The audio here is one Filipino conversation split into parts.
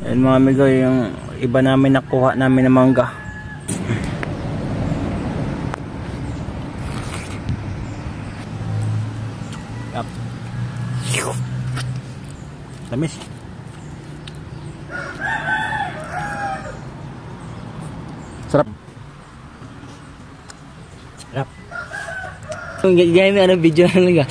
Ayan mga amigo, yung iba namin nakuha namin na mangga. Yep. Tamis. Sarap. Sarap. Ganyan may ano video na lang.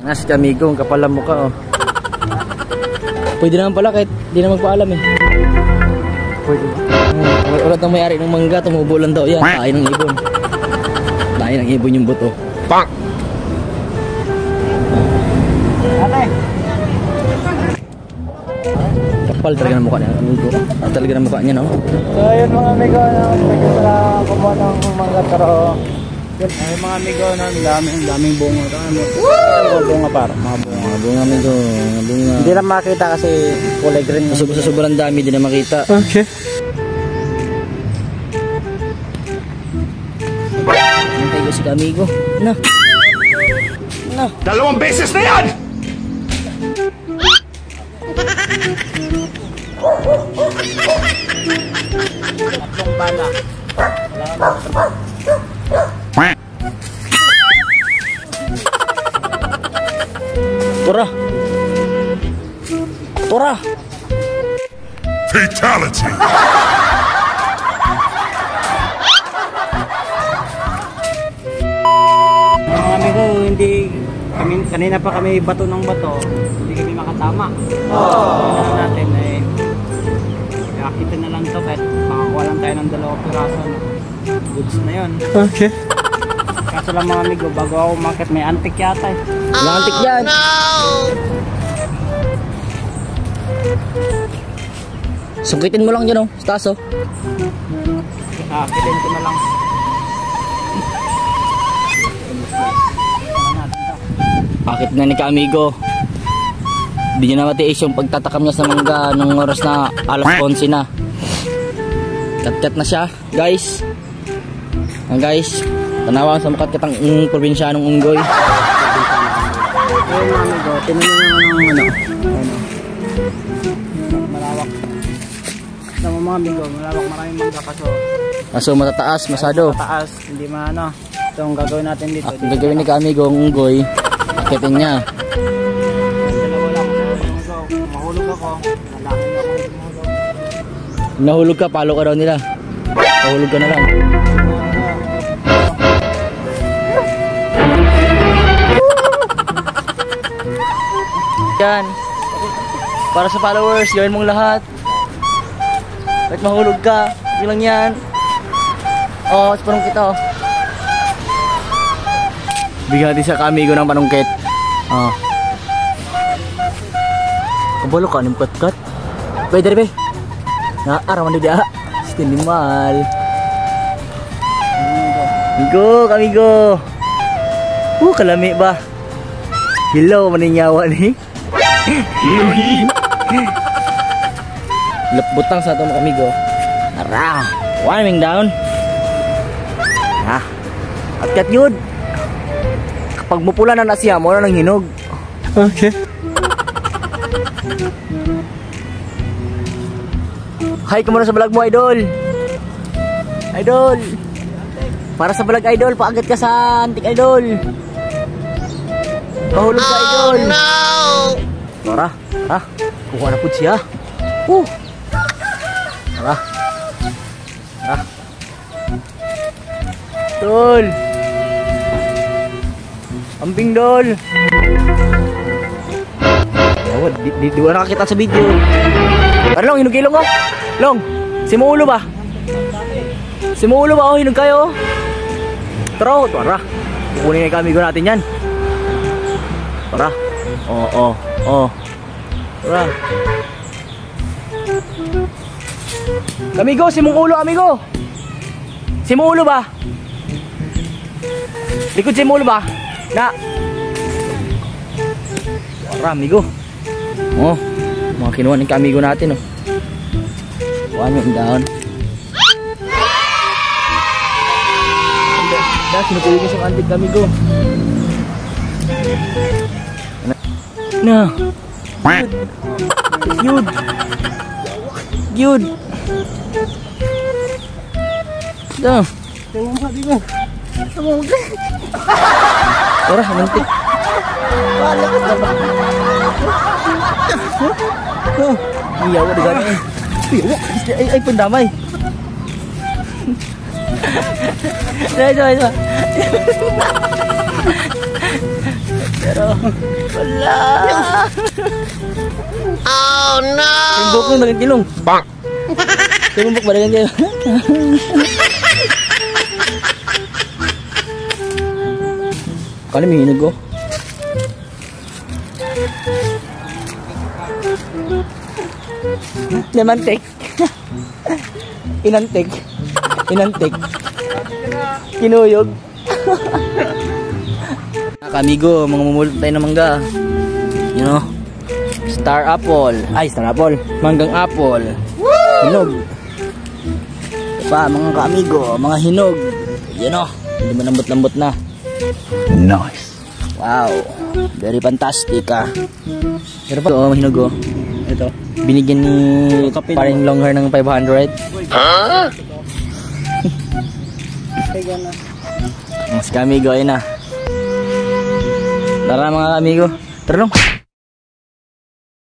Nas amigo, ang kapal ang mukha oh. Pwede naman pala kahit di na magpaalam eh. Pwede ba? Wala nang may-ari ng mangga, tumubo lang daw yan. Tayo ng ibon. Tayo ng ibon yung buto. Pak! Ate! Kapal talaga ng mukha niya, amigo. Talaga ng mukha niya, no? So yun mga amigo, pwede pala kumuha ng mangga pero ay mga amigo, daming bunga. Mga bunga para, mga bunga amigo, mga bunga. Hindi na makita kasi kulay green. Sa sobrang dami din na makita. Okay. Hintay ko si amigo. Na. Na. 2 beses na yan! Tatlong bala. Tora. Tora. Fatality. Mga amigo, kanina pa kami bato ng bato, hindi kami makatama. Ano natin eh, kakita na lang to kahit makakuha lang tayo ng 2 piraso. Goods na yun. Okay. Kaso lang mga amigo, bago ako umakit may antik yata eh. May antik yan. No! Sungkitin mo lang dyan oh, sa taas oh. Akitin ko na lang. Akit na ni ka-amigo. Hindi niya na matiis yung pagtatakam niya sa mangga nung oras na alas 11 na. Kat-kat na siya guys. Guys, tanawa sa makat-katang probinsyanong unggoy. Ayun mga amigo, tinan nyo naman ang malawak. Tama mga amigo, malawak, maraming mangga kaso matataas, masado. Matataas, hindi maano. Ito ang gagawin natin dito. Ang gagawin ni ka-amigo, ang unggoy, akitin niya. Dalawa lang ako, mahulog ako. Nalangin ako. Nahulog ka, palo ka daw nila. Nahulog ka na lang. Yan. Para sa followers, gawin mong lahat. Kahit mahulog ka, yun lang yan. Oh, sa panungkit oh. Bigyan natin sa ka-amigo ng panungkit. Oh. Kabalo ka, anong kat-kat? Pwede rin, be. Arawan na dia. Sinimal. Amigo, ka-amigo. Kalami ba? Hello, maninyawa ni. Butang sa itong amigo. Tara, warming down. At yun, kapag mupula na siya, mo na ng hinog. Okay. Hi, kumuna sa vlog mo, idol. Idol. Para sa vlog, idol, paagad ka sa antik, idol. Mahulog ka, idol. Oh, no! Tara, kuha na po siya. Tara. Dol. Ambing dol. Di wala nakakita sa video. Ano long, hinog ilong oh. Long, simuulo ba? Simuulo ba oh, hinog kayo oh. Tara. Kukunin na kami natin yan. Tara. Oh. Tara. Amigo, simuulo amigo. Simuulo ba? Likod simuulo ba? Na. Tara amigo. Oh, mga kinuha ng amigo natin oh. Kuha nyo ang dahon. Dah, sinukuligin siyang antik kami go. Na. Yun. Yun. Dah. Tengok mak dia. Tengok. Ora, antik. Iya, wak dengan ni. Ay pendamai. Dah. Pero wala. Oh no. Timbuk mo dengan kilong. Bang. Timbuk ba dengan kilong? Kali may hinog ko. Lemantik. Inantik. Kinuyog. Kamigo, mga mamulot tayo ng mangga. You know? Star apple. Ay, star apple. Manggang apple. Hinog. Ito pa, mga kamigo, mga hinog. You know? Hindi mo lambot-lambot na. Nice. Wow. Very fantastic ah. Pero pa, hinog oh. Ito. Binigyan ni paring long hair ng 500. Ha? Mas kamigo, ayun na. Tara mga kamigo. Tara long.